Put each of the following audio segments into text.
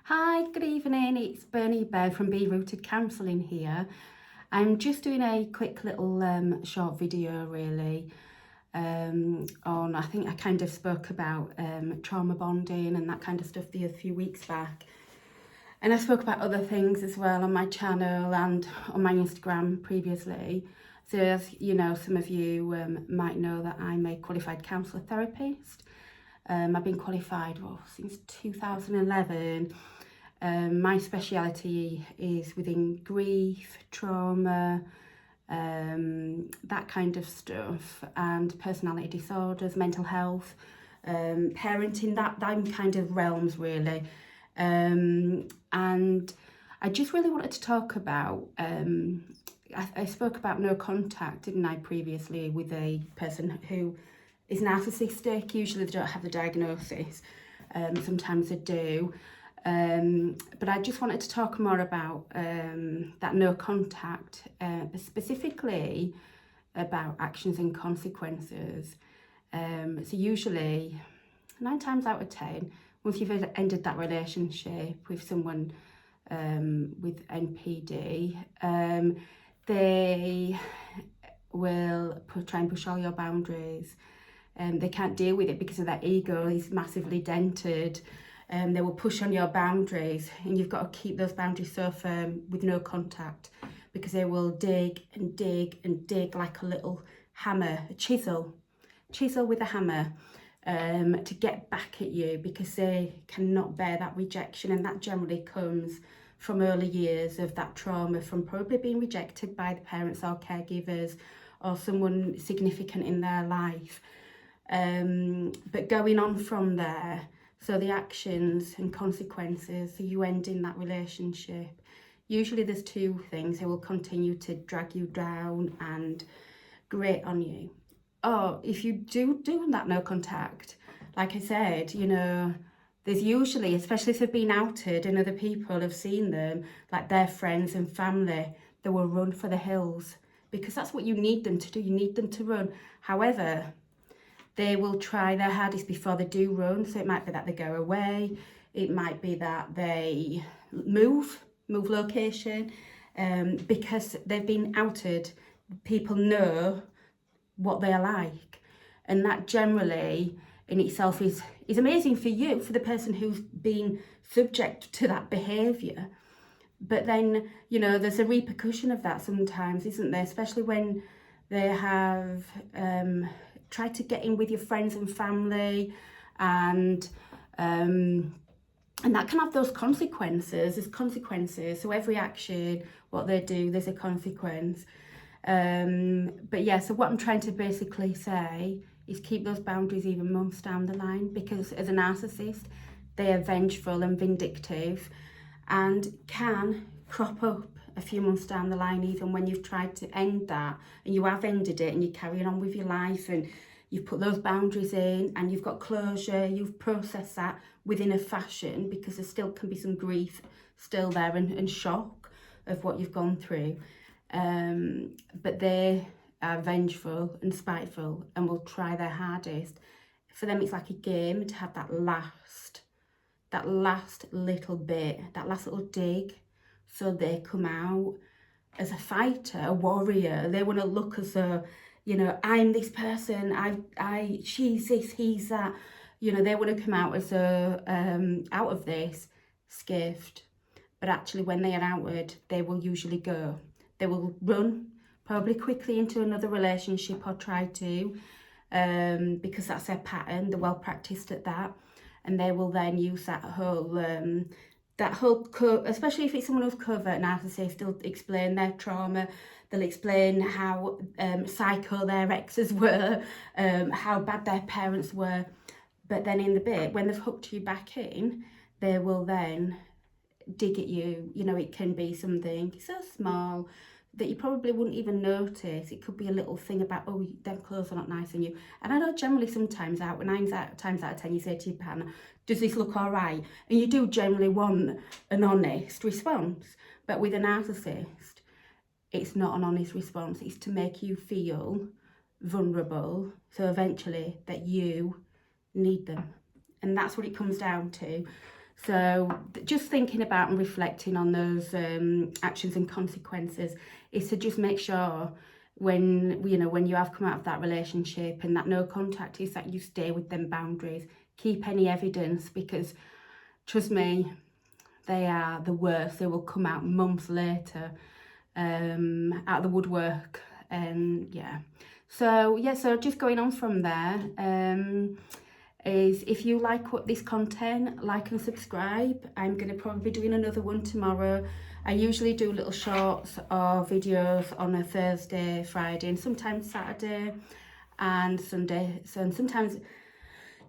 Hi, good evening. It's Bernie Bear from Be Rooted Counselling here. I'm just doing a quick little short video really on, I think I kind of spoke about trauma bonding and that kind of stuff a few weeks back. And I spoke about other things as well on my channel and on my Instagram previously. So as you know, some of you might know that I'm a qualified counsellor therapist. I've been qualified since 2011. My speciality is within grief, trauma, that kind of stuff, and personality disorders, mental health, parenting, that kind of realms really. And I just really wanted to talk about, I spoke about no contact, didn't I, previously, with a person who is narcissistic. Usually they don't have the diagnosis, sometimes they do. But I just wanted to talk more about that no contact, specifically about actions and consequences. So usually 9 times out of 10, once you've ended that relationship with someone with NPD, they will try and push all your boundaries. They can't deal with it because of their ego is massively dented. They will push on your boundaries, and you've got to keep those boundaries so firm with no contact, because they will dig and dig and dig like a little hammer, a chisel with a hammer, to get back at you, because they cannot bear that rejection. And that generally comes from early years of that trauma, from probably being rejected by the parents or caregivers or someone significant in their life. But going on from there, so the actions and consequences, so you end in that relationship. Usually there's 2 things. They will continue to drag you down and grate on you. Or if you do that no contact, like I said, you know, there's usually, especially if they've been outed and other people have seen them, like their friends and family, they will run for the hills, because that's what you need them to do. You need them to run. However, they will try their hardest before they do run. So it might be that they go away. It might be that they move location, because they've been outed. People know what they're like. And that generally in itself is amazing for you, for the person who's been subject to that behaviour. But then, you know, there's a repercussion of that sometimes, isn't there? Especially when they have tried to get in with your friends and family, and that can have those consequences. There's consequences. So every action, what they do, there's a consequence. But yeah, so what I'm trying to basically say is keep those boundaries even months down the line, because as a narcissist, they are vengeful and vindictive, and can crop up a few months down the line, even when you've tried to end that, and you have ended it and you're carrying on with your life, and you've put those boundaries in and you've got closure, you've processed that within a fashion, because there still can be some grief still there and shock of what you've gone through. But they are vengeful and spiteful and will try their hardest. For them, it's like a game to have that last little bit, that last little dig, so they come out as a fighter, a warrior. They want to look as though, you know, I'm this person, she's this, he's that. You know, they want to come out as a out of this skiffed. But actually, when they are outward, they will usually go. They will run probably quickly into another relationship, or try to, because that's their pattern. They're well practiced at that. And they will then use that whole, especially if it's someone who's covert narcissist, they'll explain their trauma, they'll explain how psycho their exes were, how bad their parents were. But then in the bit, when they've hooked you back in, they will then dig at you. You know, it can be something so small that you probably wouldn't even notice. It could be a little thing about, oh, them clothes are not nice on you. And I know generally sometimes 9 times out of 10, you say to your partner, does this look all right? And you do generally want an honest response. But with a narcissist, it's not an honest response. It's to make you feel vulnerable, so eventually that you need them. And that's what it comes down to. So just thinking about and reflecting on those actions and consequences is to just make sure when you have come out of that relationship and that no contact is, that you stay with them boundaries. Keep any evidence, because trust me, they are the worst. They will come out months later, out of the woodwork. And so just going on from there, is if you like this content, like and subscribe. I'm going to probably be doing another one tomorrow. I usually do little shorts or videos on a Thursday, Friday, and sometimes Saturday and Sunday. So sometimes,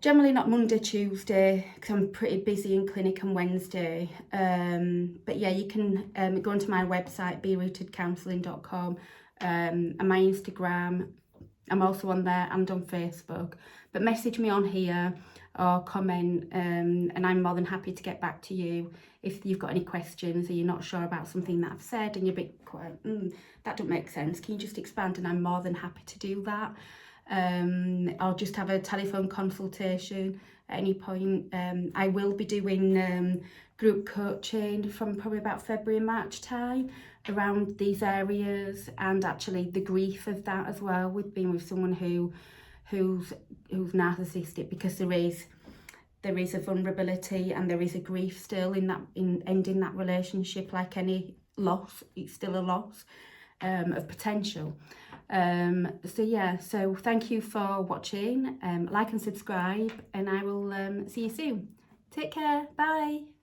generally not Monday, Tuesday, because I'm pretty busy in clinic on Wednesday. But yeah, you can go onto my website, berootedcounselling.com, and my Instagram. I'm also on there and on Facebook. But message me on here or comment, and I'm more than happy to get back to you if you've got any questions or you're not sure about something that I've said and you're a bit quiet. That don't make sense. Can you just expand? And I'm more than happy to do that. I'll just have a telephone consultation at any point. I will be doing group coaching from probably about February, March time around these areas, and actually the grief of that as well, with being with someone who's narcissistic, because there is a vulnerability and there is a grief still in ending that relationship. Like any loss, it's still a loss of potential. So thank you for watching. Like and subscribe, and I will see you soon. Take care. Bye.